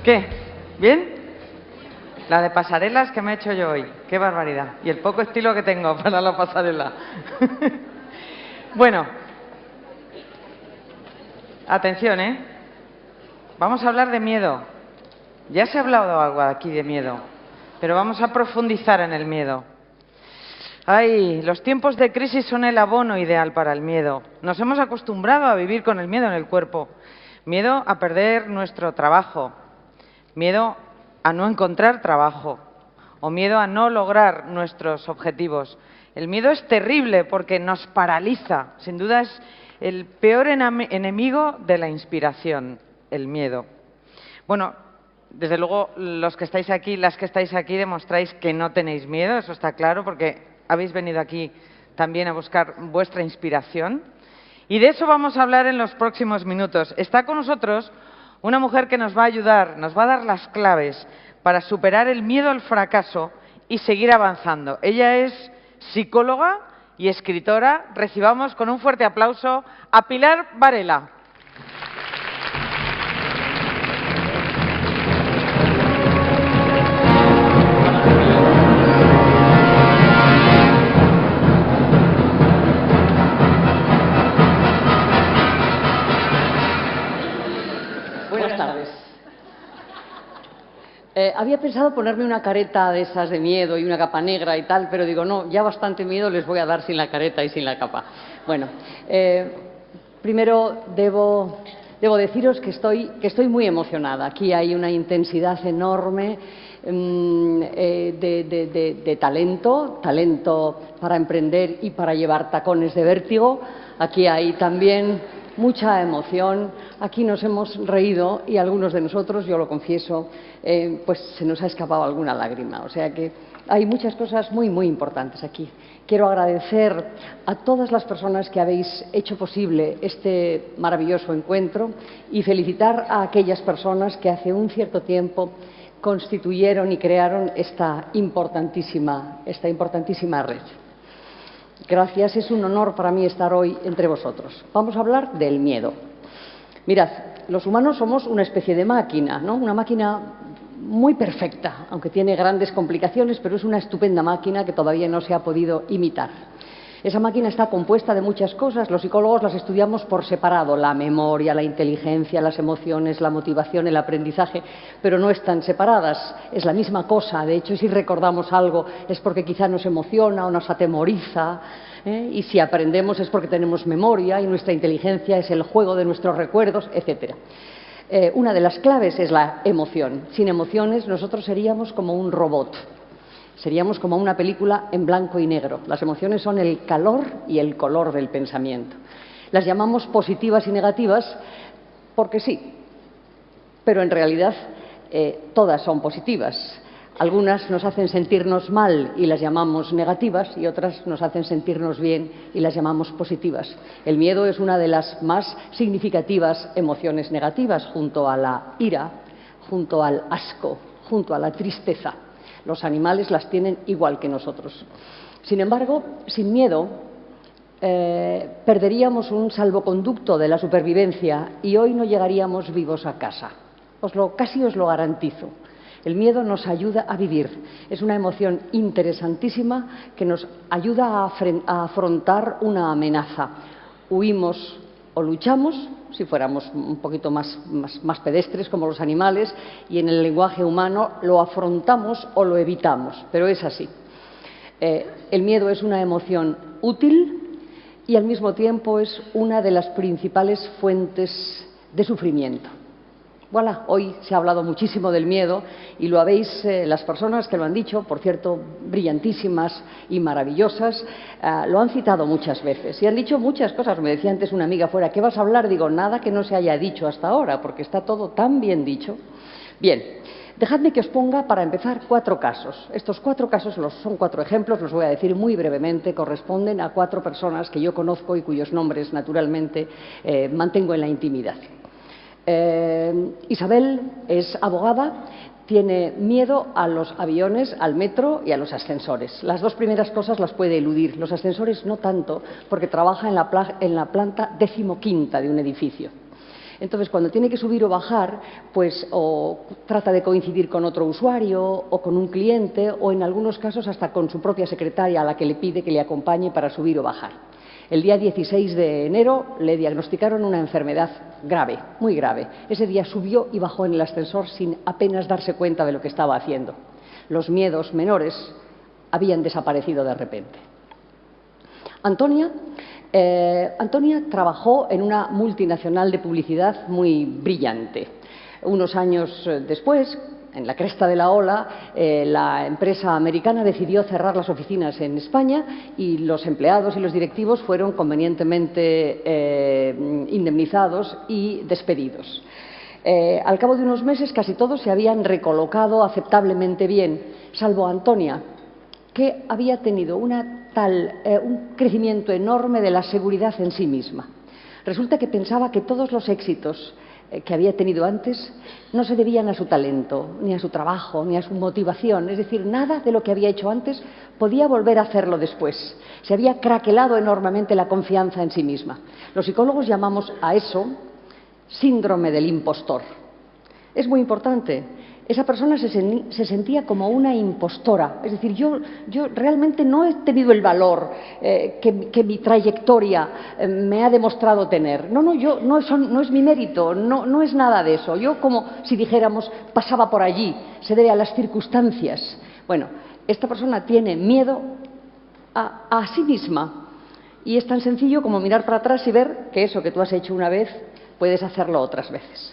¿Qué? ¿Bien? La de pasarelas que me he hecho yo hoy. ¡Qué barbaridad! Y el poco estilo que tengo para la pasarela. Bueno, atención, ¿eh? Vamos a hablar de miedo. Ya se ha hablado algo aquí de miedo, pero vamos a profundizar en el miedo. Ay, los tiempos de crisis son el abono ideal para el miedo. Nos hemos acostumbrado a vivir con el miedo en el cuerpo. Miedo a perder nuestro trabajo, miedo a no encontrar trabajo o miedo a no lograr nuestros objetivos. El miedo es terrible porque nos paraliza. Sin duda es el peor enemigo de la inspiración, el miedo. Bueno, desde luego los que estáis aquí, las que estáis aquí, demostráis que no tenéis miedo, eso está claro, porque habéis venido aquí también a buscar vuestra inspiración. Y de eso vamos a hablar en los próximos minutos. Está con nosotros una mujer que nos va a ayudar, nos va a dar las claves para superar el miedo al fracaso y seguir avanzando. Ella es psicóloga y escritora. Recibamos con un fuerte aplauso a Pilar Varela. Buenas tardes. Había pensado ponerme una careta de esas de miedo y una capa negra y tal, pero digo, no, ya bastante miedo les voy a dar sin la careta y sin la capa. Bueno, primero debo deciros que estoy muy emocionada. Aquí hay una intensidad enorme de talento para emprender y para llevar tacones de vértigo. Aquí hay también mucha emoción. Aquí nos hemos reído y algunos de nosotros, yo lo confieso, pues se nos ha escapado alguna lágrima. O sea que hay muchas cosas muy, muy importantes aquí. Quiero agradecer a todas las personas que habéis hecho posible este maravilloso encuentro y felicitar a aquellas personas que hace un cierto tiempo constituyeron y crearon esta importantísima red. Gracias, es un honor para mí estar hoy entre vosotros. Vamos a hablar del miedo. Mirad, los humanos somos una especie de máquina, ¿no? Una máquina muy perfecta, aunque tiene grandes complicaciones, pero es una estupenda máquina que todavía no se ha podido imitar. Esa máquina está compuesta de muchas cosas, los psicólogos las estudiamos por separado, la memoria, la inteligencia, las emociones, la motivación, el aprendizaje, pero no están separadas, es la misma cosa. De hecho, si recordamos algo es porque quizá nos emociona o nos atemoriza, y si aprendemos es porque tenemos memoria y nuestra inteligencia es el juego de nuestros recuerdos, etc. Una de las claves es la emoción. Sin emociones nosotros seríamos como un robot. Seríamos como una película en blanco y negro. Las emociones son el calor y el color del pensamiento. Las llamamos positivas y negativas porque sí, pero en realidad todas son positivas. Algunas nos hacen sentirnos mal y las llamamos negativas y otras nos hacen sentirnos bien y las llamamos positivas. El miedo es una de las más significativas emociones negativas, junto a la ira, junto al asco, junto a la tristeza. Los animales las tienen igual que nosotros. Sin embargo, sin miedo, perderíamos un salvoconducto de la supervivencia y hoy no llegaríamos vivos a casa. Casi os lo garantizo. El miedo nos ayuda a vivir. Es una emoción interesantísima que nos ayuda a afrontar una amenaza. Huimos o luchamos, si fuéramos un poquito más pedestres como los animales, y en el lenguaje humano lo afrontamos o lo evitamos, pero es así. El miedo es una emoción útil y al mismo tiempo es una de las principales fuentes de sufrimiento. Voilà, hoy se ha hablado muchísimo del miedo y lo habéis, las personas que lo han dicho, por cierto, brillantísimas y maravillosas, lo han citado muchas veces y han dicho muchas cosas. Me decía antes una amiga fuera, ¿qué vas a hablar? Digo, nada que no se haya dicho hasta ahora, porque está todo tan bien dicho. Bien, dejadme que os ponga, para empezar, 4 casos. Estos 4 casos son 4 ejemplos, los voy a decir muy brevemente, corresponden a 4 personas que yo conozco y cuyos nombres, naturalmente, mantengo en la intimidad. Isabel es abogada, tiene miedo a los aviones, al metro y a los ascensores. Las 2 primeras cosas las puede eludir, los ascensores no tanto, porque trabaja en la planta 15ª de un edificio. Entonces, cuando tiene que subir o bajar, pues o trata de coincidir con otro usuario o con un cliente o, en algunos casos, hasta con su propia secretaria a la que le pide que le acompañe para subir o bajar. El día 16 de enero le diagnosticaron una enfermedad grave, muy grave. Ese día subió y bajó en el ascensor sin apenas darse cuenta de lo que estaba haciendo. Los miedos menores habían desaparecido de repente. Antonia trabajó en una multinacional de publicidad muy brillante. Unos años después, en la cresta de la ola, la empresa americana decidió cerrar las oficinas en España y los empleados y los directivos fueron convenientemente indemnizados y despedidos. Al cabo de unos meses, casi todos se habían recolocado aceptablemente bien, salvo Antonia, que había tenido un crecimiento enorme de la seguridad en sí misma. Resulta que pensaba que todos los éxitos que había tenido antes no se debían a su talento, ni a su trabajo, ni a su motivación. Es decir, nada de lo que había hecho antes podía volver a hacerlo después. Se había craquelado enormemente la confianza en sí misma. Los psicólogos llamamos a eso síndrome del impostor. Es muy importante. Esa persona se sentía como una impostora. Es decir, yo realmente no he tenido el valor que mi trayectoria me ha demostrado tener. No es mi mérito, no es nada de eso. Yo, como si dijéramos, pasaba por allí, se debe a las circunstancias. Bueno, esta persona tiene miedo a sí misma. Y es tan sencillo como mirar para atrás y ver que eso que tú has hecho una vez, puedes hacerlo otras veces.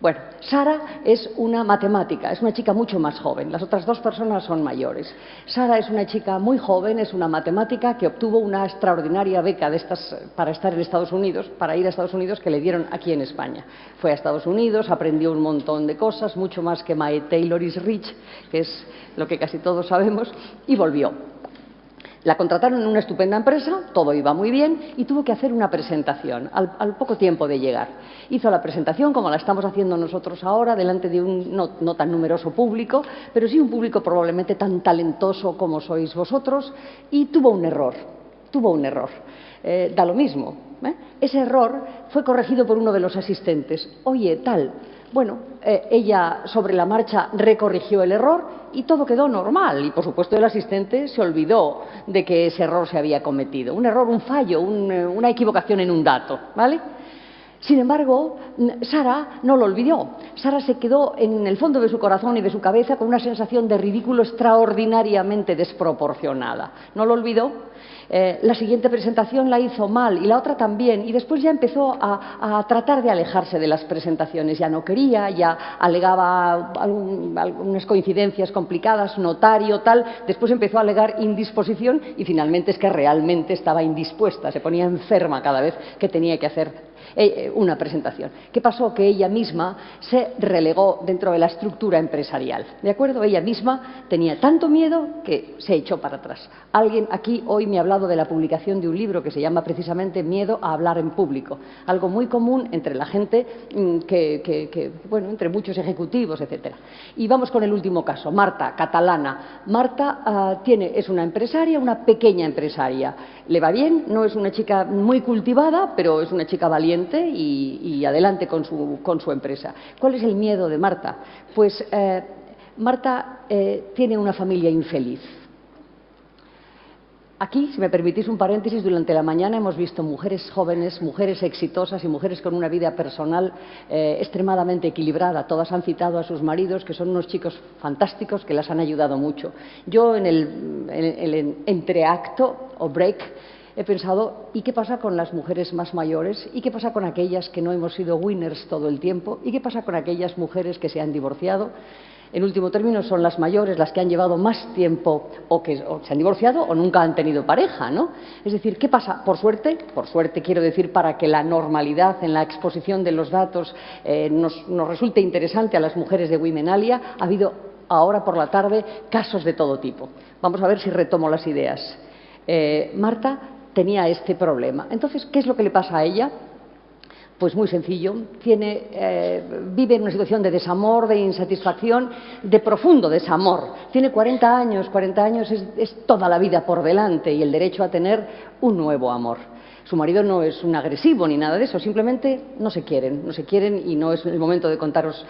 Bueno, Sara es una matemática, es una chica mucho más joven. Las otras dos personas son mayores. Sara es una chica muy joven, es una matemática que obtuvo una extraordinaria beca de estas para estar en Estados Unidos, para ir a Estados Unidos, que le dieron aquí en España. Fue a Estados Unidos, aprendió un montón de cosas, mucho más que My Taylor is Rich, que es lo que casi todos sabemos, y volvió. La contrataron en una estupenda empresa, todo iba muy bien y tuvo que hacer una presentación al poco tiempo de llegar. Hizo la presentación como la estamos haciendo nosotros ahora, delante de un no tan numeroso público, pero sí un público probablemente tan talentoso como sois vosotros, y tuvo un error. Da lo mismo. Ese error fue corregido por uno de los asistentes. Oye, tal. Bueno, ella sobre la marcha recorrigió el error y todo quedó normal. Y, por supuesto, el asistente se olvidó de que ese error se había cometido. Un error, un fallo, una equivocación en un dato, ¿vale? Sin embargo, Sara no lo olvidó. Sara se quedó en el fondo de su corazón y de su cabeza con una sensación de ridículo extraordinariamente desproporcionada. No lo olvidó. La siguiente presentación la hizo mal y la otra también, y después ya empezó a tratar de alejarse de las presentaciones. Ya no quería, ya alegaba algunas coincidencias complicadas, notario, tal. Después empezó a alegar indisposición y finalmente es que realmente estaba indispuesta, se ponía enferma cada vez que tenía que hacer una presentación. ¿Qué pasó? Que ella misma se relegó dentro de la estructura empresarial. ¿De acuerdo? Ella misma tenía tanto miedo que se echó para atrás. Alguien aquí hoy me ha hablado de la publicación de un libro que se llama precisamente Miedo a hablar en público. Algo muy común entre la gente, bueno, entre muchos ejecutivos, etcétera. Y vamos con el último caso. Marta, catalana. Marta es una empresaria, una pequeña empresaria. Le va bien, no es una chica muy cultivada, pero es una chica valiente y adelante con su empresa. ¿Cuál es el miedo de Marta? Pues Marta tiene una familia infeliz. Aquí, si me permitís un paréntesis, durante la mañana hemos visto mujeres jóvenes, mujeres exitosas y mujeres con una vida personal extremadamente equilibrada. Todas han citado a sus maridos, que son unos chicos fantásticos que las han ayudado mucho. Yo en el entreacto o break he pensado, ¿y qué pasa con las mujeres más mayores? ¿Y qué pasa con aquellas que no hemos sido winners todo el tiempo? ¿Y qué pasa con aquellas mujeres que se han divorciado? En último término, son las mayores las que han llevado más tiempo o se han divorciado o nunca han tenido pareja, ¿no? Es decir, ¿qué pasa? Por suerte quiero decir, para que la normalidad en la exposición de los datos nos resulte interesante a las mujeres de Womenalia, ha habido ahora por la tarde casos de todo tipo. Vamos a ver si retomo las ideas. Marta tenía este problema. Entonces, ¿qué es lo que le pasa a ella? Pues muy sencillo, vive en una situación de desamor, de insatisfacción, de profundo desamor. Tiene 40 años es toda la vida por delante y el derecho a tener un nuevo amor. Su marido no es un agresivo ni nada de eso, simplemente no se quieren y no es el momento de contaros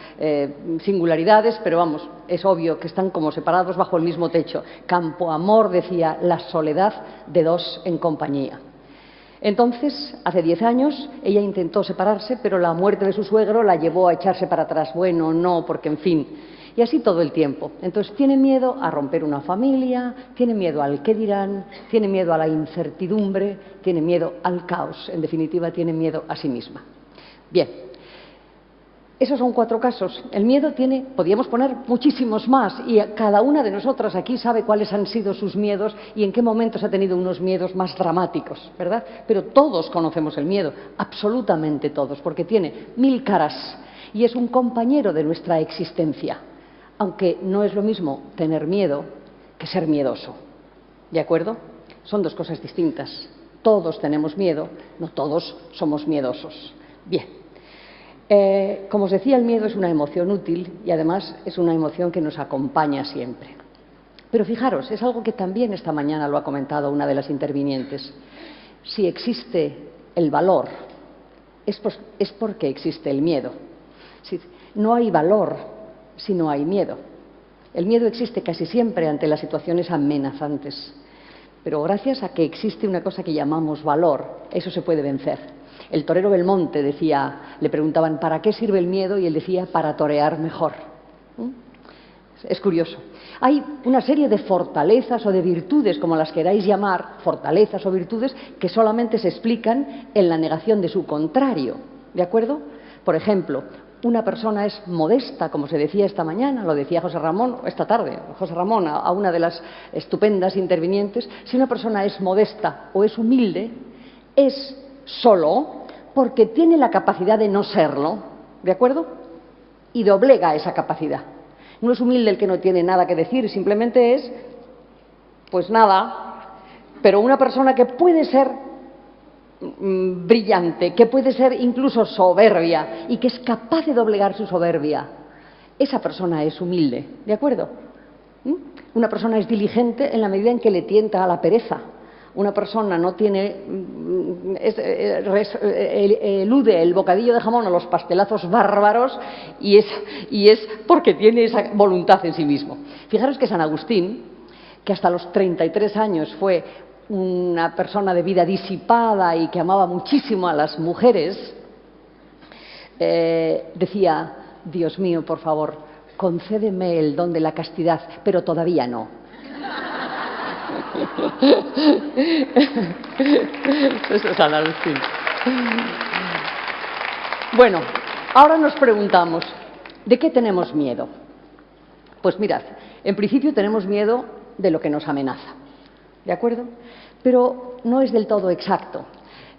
singularidades, pero vamos, es obvio que están como separados bajo el mismo techo. Campo amor, decía, la soledad de dos en compañía. Entonces, hace 10 años, ella intentó separarse, pero la muerte de su suegro la llevó a echarse para atrás. Bueno, no, porque en fin. Y así todo el tiempo. Entonces tiene miedo a romper una familia, tiene miedo al qué dirán, tiene miedo a la incertidumbre, tiene miedo al caos. En definitiva, tiene miedo a sí misma. Bien, esos son 4 casos. El miedo tiene, podríamos poner muchísimos más, y cada una de nosotras aquí sabe cuáles han sido sus miedos y en qué momentos ha tenido unos miedos más dramáticos, ¿verdad? Pero todos conocemos el miedo, absolutamente todos, porque tiene 1000 caras y es un compañero de nuestra existencia. Aunque no es lo mismo tener miedo que ser miedoso. ¿De acuerdo? Son 2 cosas distintas. Todos tenemos miedo, no todos somos miedosos. Bien. Como os decía, el miedo es una emoción útil y además es una emoción que nos acompaña siempre. Pero fijaros, es algo que también esta mañana lo ha comentado una de las intervinientes. Si existe el valor, es porque existe el miedo. Si no hay valor si no hay miedo. El miedo existe casi siempre ante las situaciones amenazantes, pero gracias a que existe una cosa que llamamos valor, eso se puede vencer. El torero Belmonte decía, le preguntaban ¿para qué sirve el miedo? Y él decía, para torear mejor. Es curioso. Hay una serie de fortalezas o de virtudes, como las queráis llamar, fortalezas o virtudes, que solamente se explican en la negación de su contrario. ¿De acuerdo? Por ejemplo, una persona es modesta, como se decía esta mañana, lo decía José Ramón, esta tarde, José Ramón, a una de las estupendas intervinientes. Si una persona es modesta o es humilde, es solo porque tiene la capacidad de no serlo, ¿de acuerdo? Y doblega esa capacidad. No es humilde el que no tiene nada que decir, simplemente es, pues nada, pero una persona que puede ser brillante, que puede ser incluso soberbia y que es capaz de doblegar su soberbia, esa persona es humilde, ¿de acuerdo? Una persona es diligente en la medida en que le tienta a la pereza. Una persona no tiene, elude el bocadillo de jamón o los pastelazos bárbaros y es porque tiene esa voluntad en sí mismo. Fijaros que San Agustín, que hasta los 33 años fue una persona de vida disipada y que amaba muchísimo a las mujeres, decía, Dios mío, por favor, concédeme el don de la castidad, pero todavía no. Eso es San Agustín. Bueno, ahora nos preguntamos, ¿de qué tenemos miedo? Pues mirad, en principio tenemos miedo de lo que nos amenaza, ¿de acuerdo? Pero no es del todo exacto.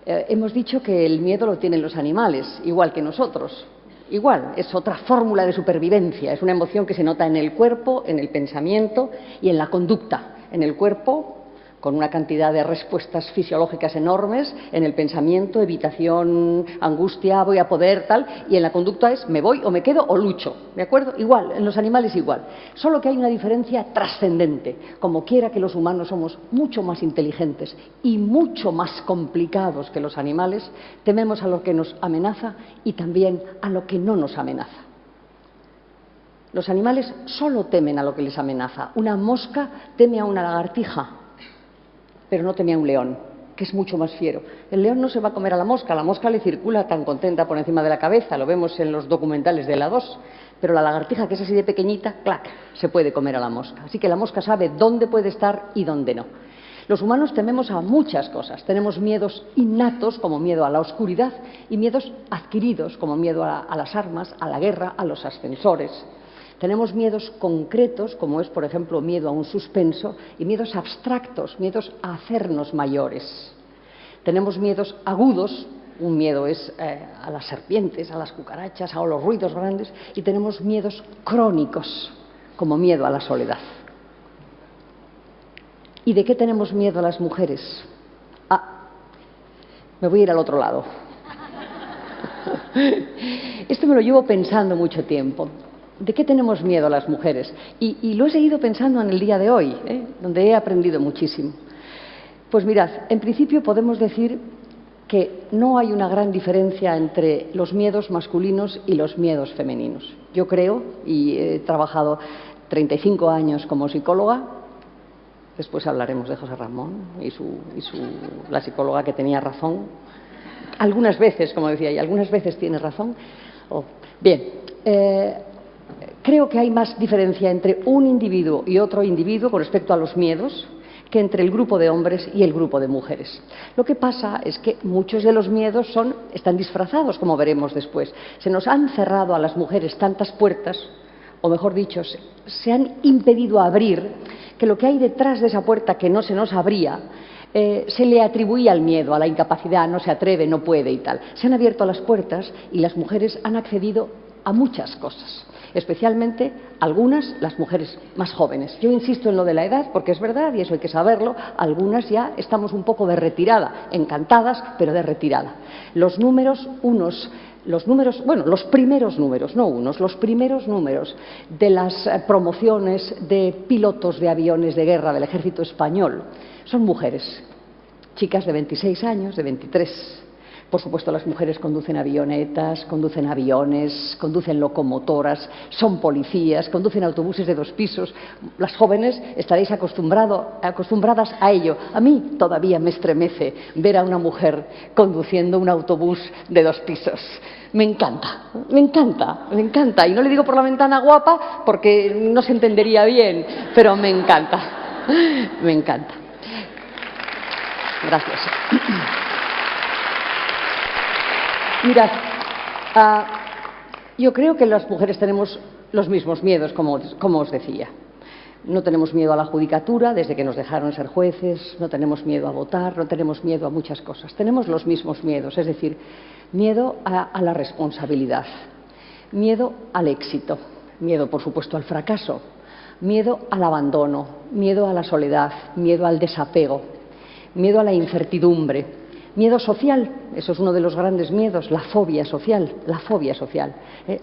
Hemos dicho que el miedo lo tienen los animales, igual que nosotros. Igual, es otra fórmula de supervivencia, es una emoción que se nota en el cuerpo, en el pensamiento y en la conducta. En el cuerpo, con una cantidad de respuestas fisiológicas enormes, en el pensamiento, evitación, angustia, voy a poder, tal, y en la conducta es me voy o me quedo o lucho, ¿de acuerdo? Igual, en los animales igual, solo que hay una diferencia trascendente. Como quiera que los humanos somos mucho más inteligentes y mucho más complicados que los animales, tememos a lo que nos amenaza y también a lo que no nos amenaza. Los animales solo temen a lo que les amenaza. Una mosca teme a una lagartija, pero no teme a un león, que es mucho más fiero. El león no se va a comer a la mosca le circula tan contenta por encima de la cabeza, lo vemos en los documentales de la 2, pero la lagartija, que es así de pequeñita, clac, se puede comer a la mosca. Así que la mosca sabe dónde puede estar y dónde no. Los humanos tememos a muchas cosas. Tenemos miedos innatos, como miedo a la oscuridad, y miedos adquiridos, como miedo a las armas, a la guerra, a los ascensores. Tenemos miedos concretos, como es, por ejemplo, miedo a un suspenso, y miedos abstractos, miedos a hacernos mayores. Tenemos miedos agudos, un miedo es a las serpientes, a las cucarachas, a los ruidos grandes, y tenemos miedos crónicos, como miedo a la soledad. ¿Y de qué tenemos miedo a las mujeres? Me voy a ir al otro lado. Esto me lo llevo pensando mucho tiempo. ¿De qué tenemos miedo a las mujeres? Y lo he seguido pensando en el día de hoy, donde he aprendido muchísimo. Pues mirad, en principio podemos decir que no hay una gran diferencia entre los miedos masculinos y los miedos femeninos. Yo creo, y he trabajado 35 años como psicóloga, después hablaremos de José Ramón y la psicóloga que tenía razón, algunas veces, como decía, y algunas veces tiene razón. Bien, creo que hay más diferencia entre un individuo y otro individuo con respecto a los miedos que entre el grupo de hombres y el grupo de mujeres. Lo que pasa es que muchos de los miedos están disfrazados, como veremos después. Se nos han cerrado a las mujeres tantas puertas, o mejor dicho, se han impedido abrir, que lo que hay detrás de esa puerta que no se nos abría, se le atribuía al miedo, a la incapacidad, no se atreve, no puede y tal. Se han abierto las puertas y las mujeres han accedido a muchas cosas, especialmente algunas, las mujeres más jóvenes. Yo insisto en lo de la edad porque es verdad y eso hay que saberlo, algunas ya estamos un poco de retirada, encantadas, pero de retirada. Los primeros números de las promociones de pilotos de aviones de guerra del ejército español son mujeres, chicas de 26 años, de 23. Por supuesto, las mujeres conducen avionetas, conducen aviones, conducen locomotoras, son policías, conducen autobuses de 2 pisos. Las jóvenes estaréis acostumbradas a ello. A mí todavía me estremece ver a una mujer conduciendo un autobús de 2 pisos. Me encanta, me encanta, me encanta. Y no le digo por la ventana guapa porque no se entendería bien, pero me encanta, me encanta. Gracias. Mirad, yo creo que las mujeres tenemos los mismos miedos, como os decía. No tenemos miedo a la judicatura desde que nos dejaron ser jueces, no tenemos miedo a votar, no tenemos miedo a muchas cosas. Tenemos los mismos miedos, es decir, miedo a la responsabilidad, miedo al éxito, miedo, por supuesto, al fracaso, miedo al abandono, miedo a la soledad, miedo al desapego, miedo a la incertidumbre, miedo social, eso es uno de los grandes miedos, la fobia social, la fobia social.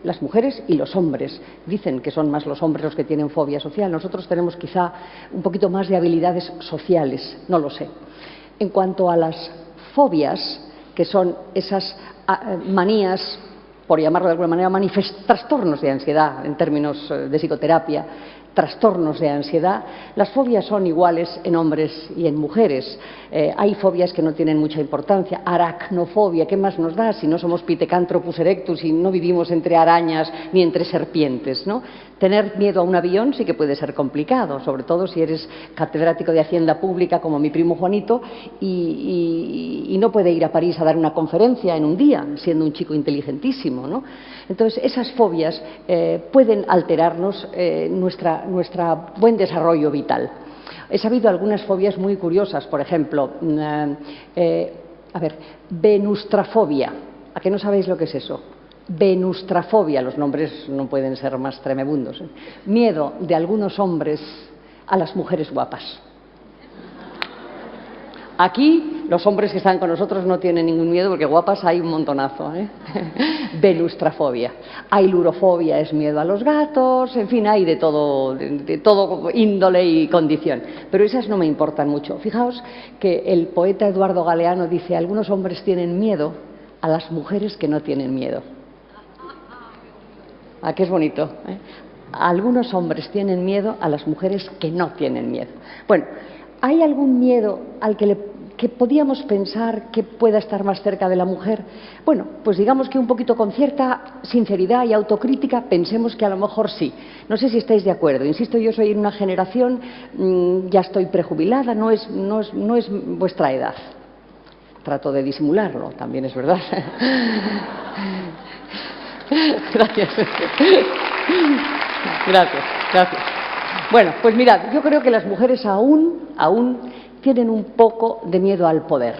Las mujeres y los hombres, dicen que son más los hombres los que tienen fobia social, nosotros tenemos quizá un poquito más de habilidades sociales, no lo sé. En cuanto a las fobias, que son esas manías, por llamarlo de alguna manera, trastornos de ansiedad en términos de psicoterapia, trastornos de ansiedad, las fobias son iguales en hombres y en mujeres. Hay fobias que no tienen mucha importancia. Aracnofobia, ¿qué más nos da si no somos Pithecanthropus erectus y no vivimos entre arañas ni entre serpientes, ¿no? Tener miedo a un avión sí que puede ser complicado, sobre todo si eres catedrático de Hacienda Pública como mi primo Juanito y no puede ir a París a dar una conferencia en un día, siendo un chico inteligentísimo, ¿no? Entonces, esas fobias pueden alterarnos nuestro buen desarrollo vital. He sabido algunas fobias muy curiosas, por ejemplo, venustrafobia. ¿A qué no sabéis lo que es eso? Venustrafobia, los nombres no pueden ser más tremebundos. Miedo de algunos hombres a las mujeres guapas. Aquí los hombres que están con nosotros no tienen ningún miedo porque guapas hay un montonazo, ¿eh? Venustrafobia. Ailurofobia es miedo a los gatos, en fin, hay de todo índole y condición. Pero esas no me importan mucho. Fijaos que el poeta Eduardo Galeano dice: algunos hombres tienen miedo a las mujeres que no tienen miedo. ¿A qué es bonito? Algunos hombres tienen miedo a las mujeres que no tienen miedo. Bueno, ¿hay algún miedo al que podíamos pensar que pueda estar más cerca de la mujer? Bueno, pues digamos que un poquito con cierta sinceridad y autocrítica pensemos que a lo mejor sí. No sé si estáis de acuerdo. Insisto, yo soy en una generación, ya estoy prejubilada, no es vuestra edad. Trato de disimularlo, también es verdad. Gracias. Gracias. Bueno, pues mirad, yo creo que las mujeres aún tienen un poco de miedo al poder.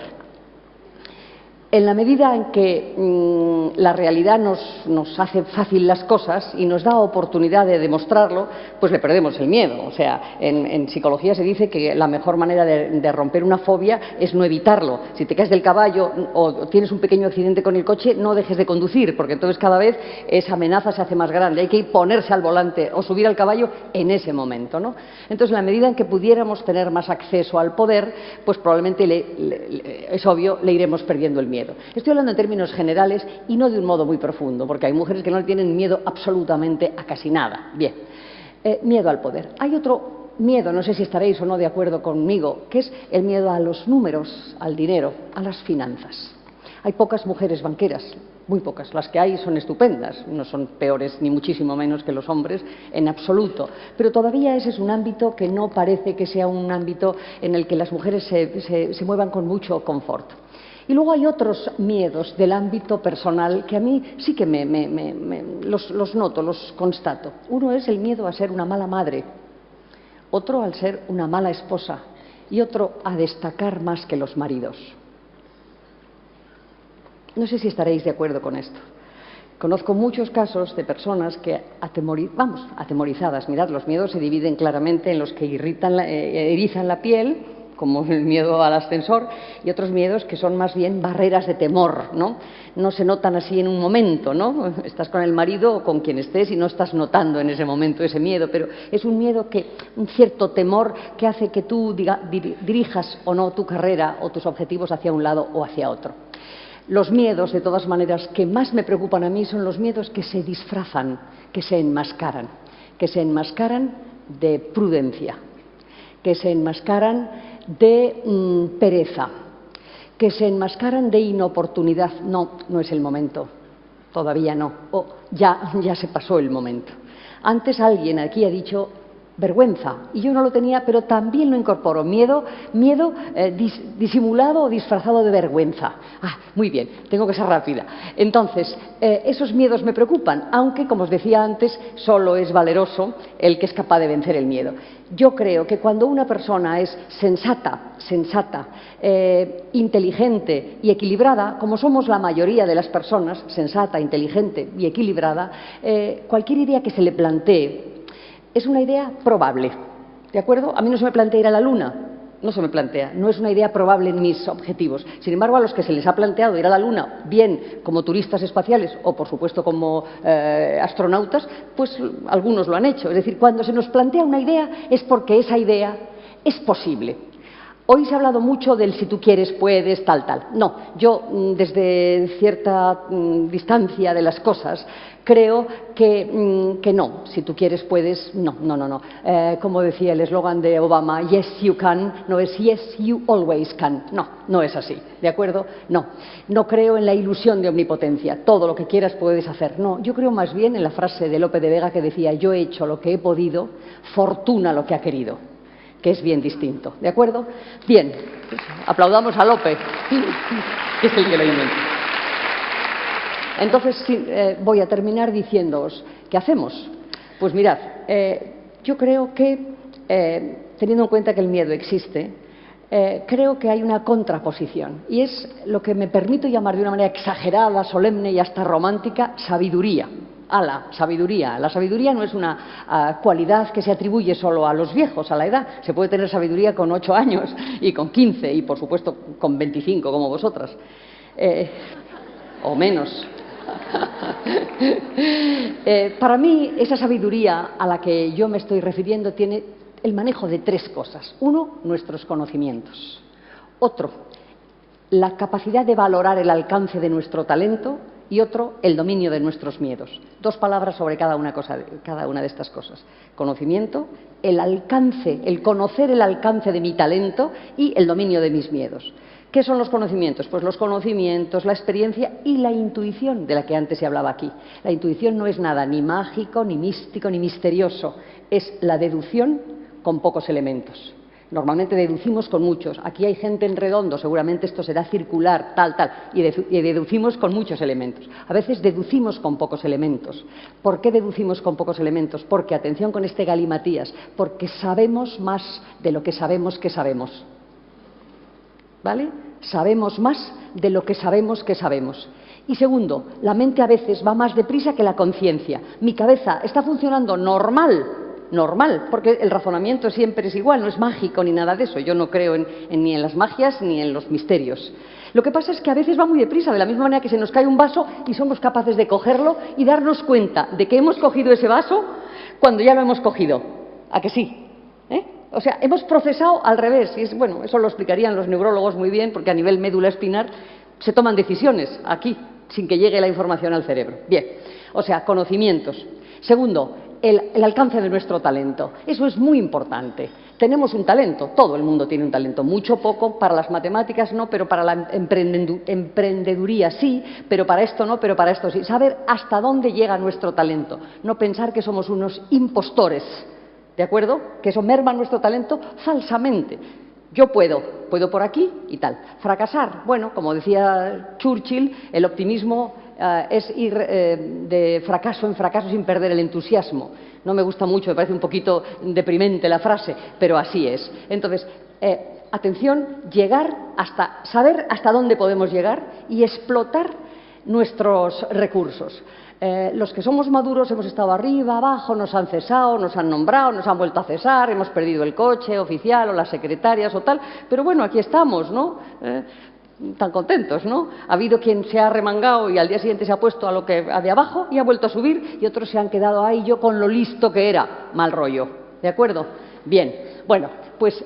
En la medida en que la realidad nos hace fácil las cosas y nos da oportunidad de demostrarlo, pues le perdemos el miedo. O sea, en psicología se dice que la mejor manera de romper una fobia es no evitarlo. Si te caes del caballo o tienes un pequeño accidente con el coche, no dejes de conducir, porque entonces cada vez esa amenaza se hace más grande. Hay que ponerse al volante o subir al caballo en ese momento, ¿no? Entonces, en la medida en que pudiéramos tener más acceso al poder, pues probablemente, es obvio, le iremos perdiendo el miedo. Estoy hablando en términos generales y no de un modo muy profundo, porque hay mujeres que no le tienen miedo absolutamente a casi nada. Bien, miedo al poder. Hay otro miedo, no sé si estaréis o no de acuerdo conmigo, que es el miedo a los números, al dinero, a las finanzas. Hay pocas mujeres banqueras, muy pocas. Las que hay son estupendas, no son peores ni muchísimo menos que los hombres en absoluto. Pero todavía ese es un ámbito que no parece que sea un ámbito en el que las mujeres se muevan con mucho confort. Y luego hay otros miedos del ámbito personal que a mí sí que los noto, los constato. Uno es el miedo a ser una mala madre, otro al ser una mala esposa y otro a destacar más que los maridos. No sé si estaréis de acuerdo con esto. Conozco muchos casos de personas que atemorizadas. Mirad, los miedos se dividen claramente en los que erizan la piel, como el miedo al ascensor, y otros miedos que son más bien barreras de temor, ¿no? No se notan así en un momento, ¿no? Estás con el marido o con quien estés y no estás notando en ese momento ese miedo, pero es un miedo un cierto temor que hace que tú dirijas o no tu carrera o tus objetivos hacia un lado o hacia otro. Los miedos, de todas maneras, que más me preocupan a mí son los miedos que se disfrazan, que se enmascaran de prudencia, que se enmascaran de pereza, que se enmascaran de inoportunidad. No es el momento, todavía no, o ya se pasó el momento. Antes alguien aquí ha dicho vergüenza, y yo no lo tenía, pero también lo incorporo. Miedo disimulado o disfrazado de vergüenza. Muy bien, tengo que ser rápida. Entonces, esos miedos me preocupan, aunque, como os decía antes, solo es valeroso el que es capaz de vencer el miedo. Yo creo que cuando una persona es sensata, inteligente y equilibrada, como somos la mayoría de las personas, sensata, inteligente y equilibrada, cualquier idea que se le plantee es una idea probable, ¿de acuerdo? A mí no se me plantea ir a la Luna, no se me plantea, no es una idea probable en mis objetivos. Sin embargo, a los que se les ha planteado ir a la Luna, bien como turistas espaciales o, por supuesto, como astronautas, pues algunos lo han hecho. Es decir, cuando se nos plantea una idea es porque esa idea es posible. Hoy se ha hablado mucho del si tú quieres, puedes, tal. No, yo desde cierta distancia de las cosas creo que no, si tú quieres, puedes, no. Como decía el eslogan de Obama, yes you can, no es yes you always can. No es así, ¿de acuerdo? No creo en la ilusión de omnipotencia, todo lo que quieras puedes hacer. No, yo creo más bien en la frase de Lope de Vega que decía, yo he hecho lo que he podido, fortuna lo que ha querido, que es bien distinto, ¿de acuerdo? Bien, pues aplaudamos a Lope, que es el que lo inventó. Entonces, voy a terminar diciéndoos, ¿qué hacemos? Pues mirad, yo creo que, teniendo en cuenta que el miedo existe, creo que hay una contraposición, y es lo que me permito llamar de una manera exagerada, solemne y hasta romántica, sabiduría. Sabiduría. La sabiduría no es una cualidad que se atribuye solo a los viejos, a la edad. Se puede tener sabiduría con 8 años y con 15 y, por supuesto, con 25, como vosotras. O menos. Para mí, esa sabiduría a la que yo me estoy refiriendo tiene el manejo de 3 cosas. Uno, nuestros conocimientos. Otro, la capacidad de valorar el alcance de nuestro talento. Y otro, el dominio de nuestros miedos. 2 palabras sobre cada una de estas cosas. Conocimiento, el conocer el alcance de mi talento y el dominio de mis miedos. ¿Qué son los conocimientos? Pues los conocimientos, la experiencia y la intuición, de la que antes se hablaba aquí. La intuición no es nada ni mágico, ni místico, ni misterioso. Es la deducción con pocos elementos. Normalmente deducimos con muchos. Aquí hay gente en redondo, seguramente esto será circular, tal, y deducimos con muchos elementos. A veces deducimos con pocos elementos. ¿Por qué deducimos con pocos elementos? Porque, atención con este galimatías, porque sabemos más de lo que sabemos que sabemos. ¿vale? Sabemos más de lo que sabemos que sabemos. Y segundo, la mente a veces va más deprisa que la conciencia. Mi cabeza está funcionando normal, porque el razonamiento siempre es igual, no es mágico ni nada de eso. Yo no creo ni en las magias ni en los misterios. Lo que pasa es que a veces va muy deprisa, de la misma manera que se nos cae un vaso y somos capaces de cogerlo y darnos cuenta de que hemos cogido ese vaso cuando ya lo hemos cogido. ¿A que sí? O sea, hemos procesado al revés. Y bueno, eso lo explicarían los neurólogos muy bien, porque a nivel médula espinal se toman decisiones aquí, sin que llegue la información al cerebro. Bien, o sea, conocimientos. Segundo, el alcance de nuestro talento. Eso es muy importante. Tenemos un talento, todo el mundo tiene un talento, mucho, poco, para las matemáticas no, pero para la emprendeduría sí, pero para esto no, pero para esto sí. Saber hasta dónde llega nuestro talento, no pensar que somos unos impostores, ¿de acuerdo? Que eso merma nuestro talento falsamente. Yo puedo por aquí y tal. Fracasar, bueno, como decía Churchill, el optimismo es ir de fracaso en fracaso sin perder el entusiasmo. No me gusta mucho, me parece un poquito deprimente la frase, pero así es. Entonces, atención, saber hasta dónde podemos llegar y explotar nuestros recursos. Los que somos maduros hemos estado arriba, abajo, nos han cesado, nos han nombrado, nos han vuelto a cesar, hemos perdido el coche oficial o las secretarias o tal, pero bueno, aquí estamos, ¿no? Tan contentos, ¿no? Ha habido quien se ha remangado y al día siguiente se ha puesto a lo que de abajo y ha vuelto a subir, y otros se han quedado ahí, yo con lo listo que era, mal rollo, ¿de acuerdo? Bien, bueno, pues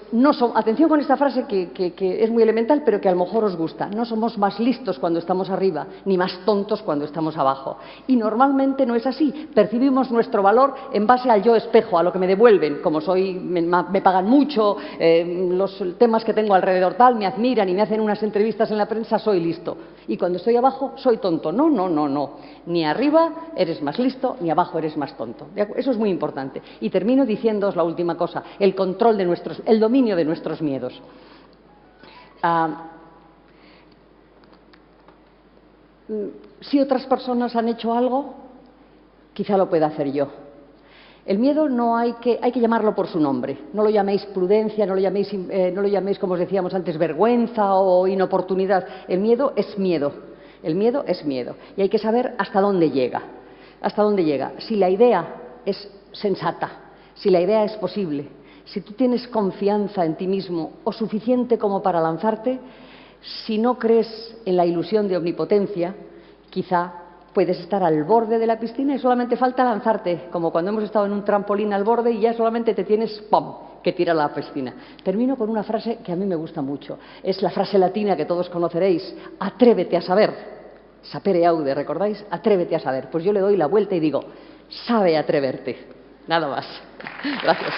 atención con esta frase que es muy elemental, pero que a lo mejor os gusta. No somos más listos cuando estamos arriba, ni más tontos cuando estamos abajo. Y normalmente no es así. Percibimos nuestro valor en base al yo espejo, a lo que me devuelven. Como me pagan mucho, los temas que tengo alrededor tal, me admiran y me hacen unas entrevistas en la prensa, soy listo. Y cuando estoy abajo, soy tonto. No. Ni arriba eres más listo, ni abajo eres más tonto. Eso es muy importante. Y termino diciéndoos la última cosa, el dominio de nuestros miedos. Si otras personas han hecho algo, quizá lo pueda hacer yo. El miedo hay que llamarlo por su nombre. No lo llaméis prudencia, no lo llaméis, como os decíamos antes, vergüenza o inoportunidad. El miedo es miedo. El miedo es miedo. Y hay que saber hasta dónde llega. Hasta dónde llega. Si la idea es sensata, si la idea es posible, si tú tienes confianza en ti mismo o suficiente como para lanzarte, si no crees en la ilusión de omnipotencia, quizá puedes estar al borde de la piscina y solamente falta lanzarte, como cuando hemos estado en un trampolín al borde y ya solamente te tienes ¡pum!, que tirar a la piscina. Termino con una frase que a mí me gusta mucho. Es la frase latina que todos conoceréis: atrévete a saber. Sapere aude, ¿recordáis? Atrévete a saber. Pues yo le doy la vuelta y digo, sabe atreverte. Nada más. Gracias.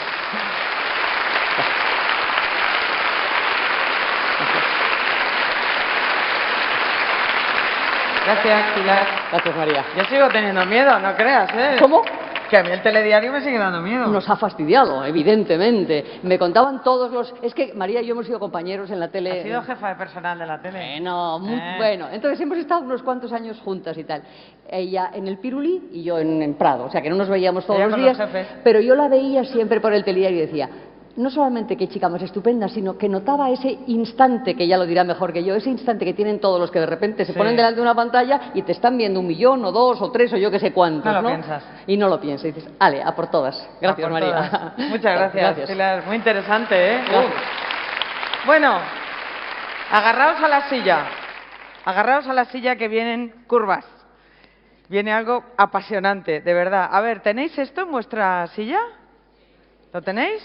Gracias, Pilar. Gracias, María. Yo sigo teniendo miedo, no creas, ¿eh? ¿Cómo? Que a mí el telediario me sigue dando miedo. Nos ha fastidiado, evidentemente. Me contaban todos los... Es que María y yo hemos sido compañeros en la tele... ¿Has sido jefa de personal de la tele? Bueno, bueno. Entonces hemos estado unos cuantos años juntas y tal. Ella en el Pirulí y yo en Prado. O sea, que no nos veíamos todos los días. Pero yo la veía siempre por el telediario y decía... No solamente qué chica más estupenda, sino que notaba ese instante, que ya lo dirá mejor que yo, ese instante que tienen todos los que de repente se ponen delante de una pantalla y te están viendo 1 millón o 2 o 3 o yo que sé cuántos, ¿no? No lo piensas. Y no lo piensas. Y dices, ale, a por todas. Gracias, por María. Todas. Muchas gracias, Pilar. Muy interesante, ¿eh? Bueno, agarraos a la silla. Agarraos a la silla, que vienen curvas. Viene algo apasionante, de verdad. A ver, ¿tenéis esto en vuestra silla? ¿Lo tenéis?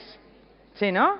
Sí, ¿no?